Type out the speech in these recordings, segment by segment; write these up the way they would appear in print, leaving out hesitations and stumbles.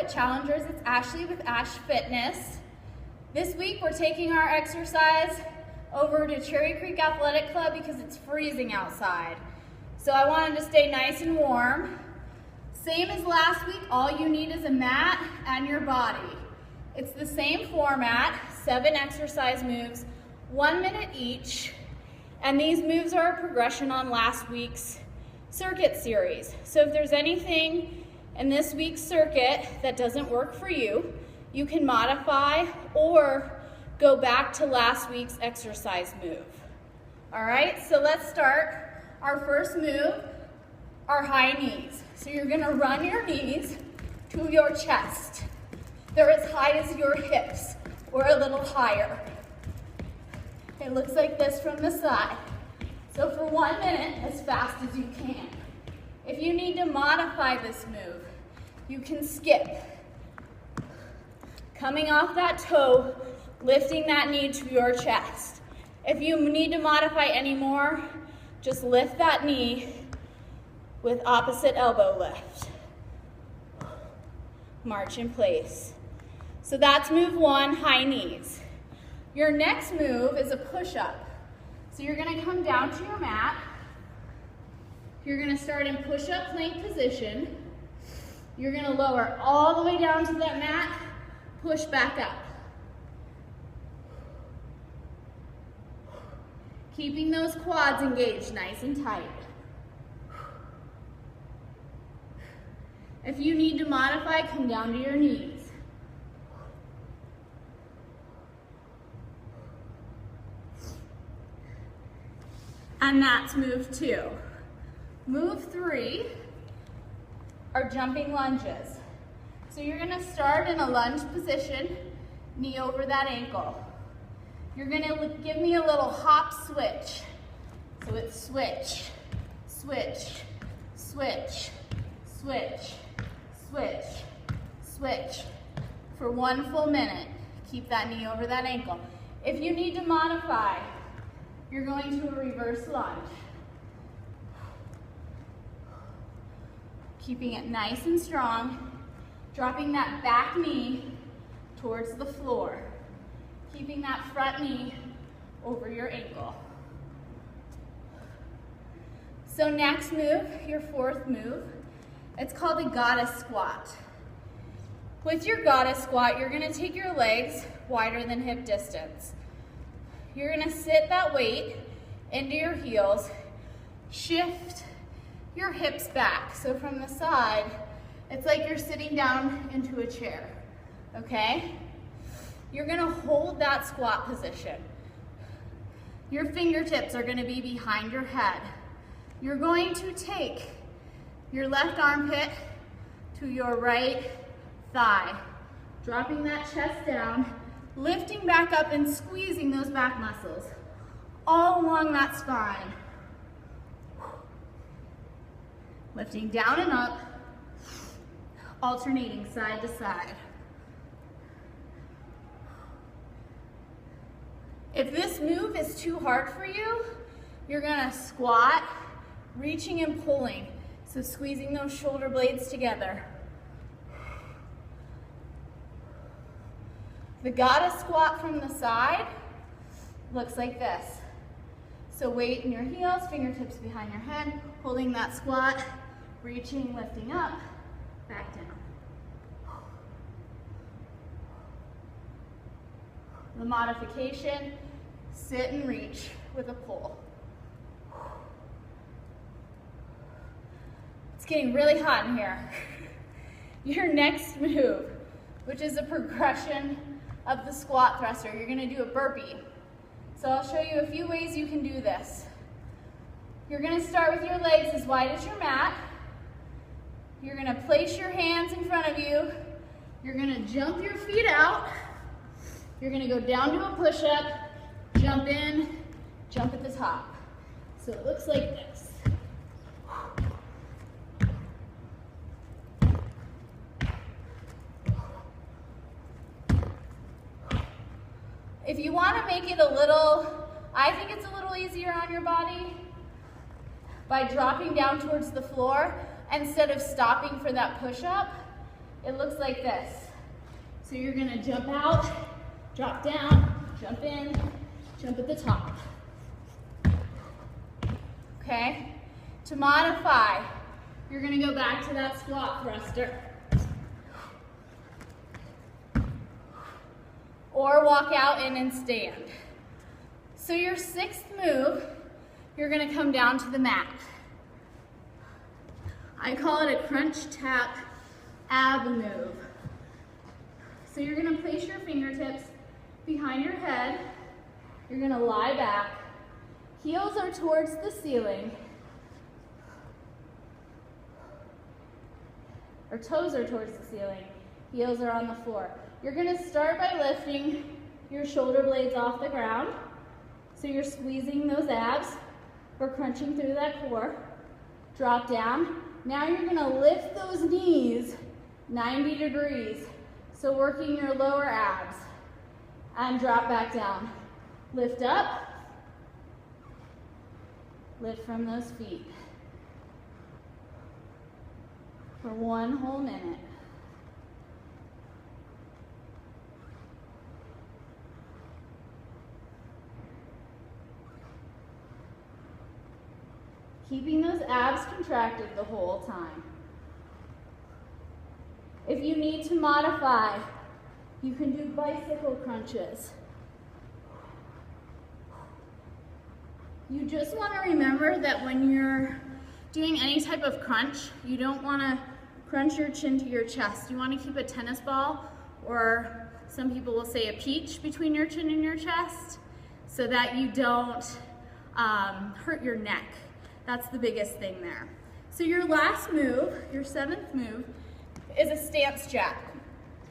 PowerFit Challengers. It's Ashley with Ash Fitness. This week we're taking our exercise over to Cherry Creek Athletic Club because it's freezing outside. So I wanted to stay nice and warm. Same as last week, all you need is a mat and your body. It's the same format, 7 exercise moves, 1 minute each, and these moves are a progression on last week's circuit series. So if there's anything in this week's circuit that doesn't work for you, you can modify or go back to last week's exercise move. All right, so let's start. Our first move are high knees. So you're gonna run your knees to your chest. They're as high as your hips or a little higher. It looks like this from the side. So for 1 minute, as fast as you can. If you need to modify this move, you can skip. Coming off that toe, lifting that knee to your chest. If you need to modify any more, just lift that knee with opposite elbow lift. March in place. So that's move 1, high knees. Your next move is a push-up. So you're gonna come down to your mat. You're gonna start in push-up plank position. You're gonna lower all the way down to that mat, push back up. Keeping those quads engaged nice and tight. If you need to modify, come down to your knees. And that's move 2. Move 3 are jumping lunges. So you're gonna start in a lunge position, knee over that ankle. You're gonna give me a little hop switch. So it's switch, switch, switch, switch, switch, switch. For 1 full minute, keep that knee over that ankle. If you need to modify, you're going to a reverse lunge. Keeping it nice and strong, dropping that back knee towards the floor. Keeping that front knee over your ankle. So next move, your 4th move, it's called a goddess squat. With your goddess squat, you're gonna take your legs wider than hip distance. You're gonna sit that weight into your heels, shift your hips back. So from the side, it's like you're sitting down into a chair, okay? You're gonna hold that squat position. Your fingertips are gonna be behind your head. You're going to take your left armpit to your right thigh, dropping that chest down, lifting back up and squeezing those back muscles all along that spine. Lifting down and up, alternating side to side. If this move is too hard for you, you're gonna squat, reaching and pulling. So squeezing those shoulder blades together. The goddess squat from the side looks like this. So weight in your heels, fingertips behind your head, holding that squat, reaching, lifting up, back down. The modification, sit and reach with a pull. It's getting really hot in here. Your next move, which is a progression of the squat thruster, you're gonna do a burpee. So I'll show you a few ways you can do this. You're gonna start with your legs as wide as your mat. You're gonna place your hands in front of you. You're gonna jump your feet out. You're gonna go down to a push-up, jump in, jump at the top. So it looks like this. If you want to make it a little, I think it's a little easier on your body by dropping down towards the floor instead of stopping for that push-up. it looks like this. So you're gonna jump out, drop down, jump in, jump at the top. Okay? To modify, you're gonna go back to that squat thruster. Or walk out in and stand. So your sixth move, you're gonna come down to the mat. I call it a crunch tap ab move. So you're gonna place your fingertips behind your head. You're gonna lie back. Heels are towards the ceiling. Or toes are towards the ceiling. Heels are on the floor. You're gonna start by lifting your shoulder blades off the ground. So you're squeezing those abs. We're crunching through that core. Drop down. Now you're gonna lift those knees 90 degrees. So working your lower abs. And drop back down. Lift up. Lift from those feet. For 1 whole minute. Keeping those abs contracted the whole time. If you need to modify, you can do bicycle crunches. You just want to remember that when you're doing any type of crunch, you don't want to crunch your chin to your chest. You want to keep a tennis ball, or some people will say a peach, between your chin and your chest, so that you don't hurt your neck. That's the biggest thing there. So your last move, your seventh move, is a stance jack.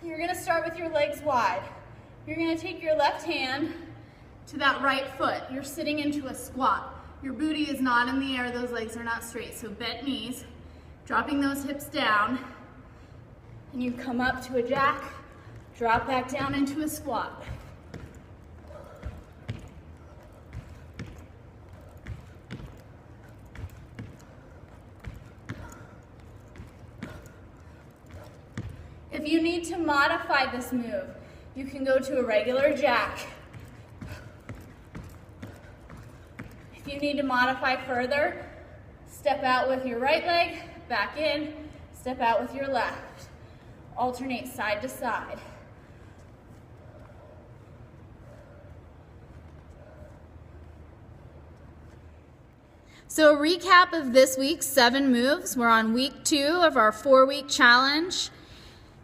You're gonna start with your legs wide. You're gonna take your left hand to that right foot. You're sitting into a squat. Your booty is not in the air, those legs are not straight, so bent knees, dropping those hips down, and you come up to a jack, drop back down into a squat. If you need to modify this move, you can go to a regular jack. If you need to modify further, step out with your right leg, back in, step out with your left. Alternate side to side. So a recap of this week's 7 moves. We're on week 2 of our 4-week challenge.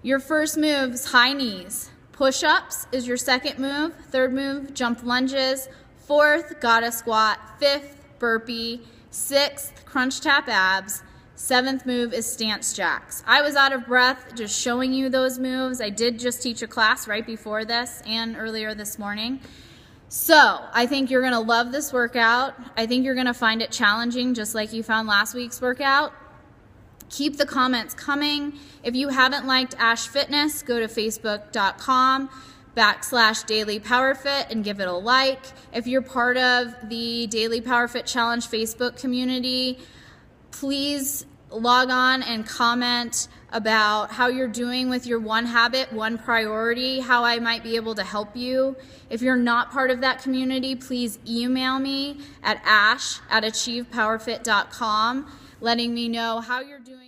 Your first move is high knees. Push-ups is your second move. Third move, jump lunges. Fourth, gotta squat. Fifth, burpee. Sixth, crunch tap abs. Seventh move is stance jacks. I was out of breath just showing you those moves. I did just teach a class right before this and earlier this morning. So I think you're gonna love this workout. I think you're gonna find it challenging just like you found last week's workout. Keep the comments coming. If you haven't liked Ash Fitness, go to facebook.com/Daily PowerFit and give it a like. If you're part of the Daily PowerFit Challenge Facebook community, please log on and comment about how you're doing with your one habit, one priority, how I might be able to help you. If you're not part of that community, please email me at ash@achievepowerfit.com, letting me know how you're doing.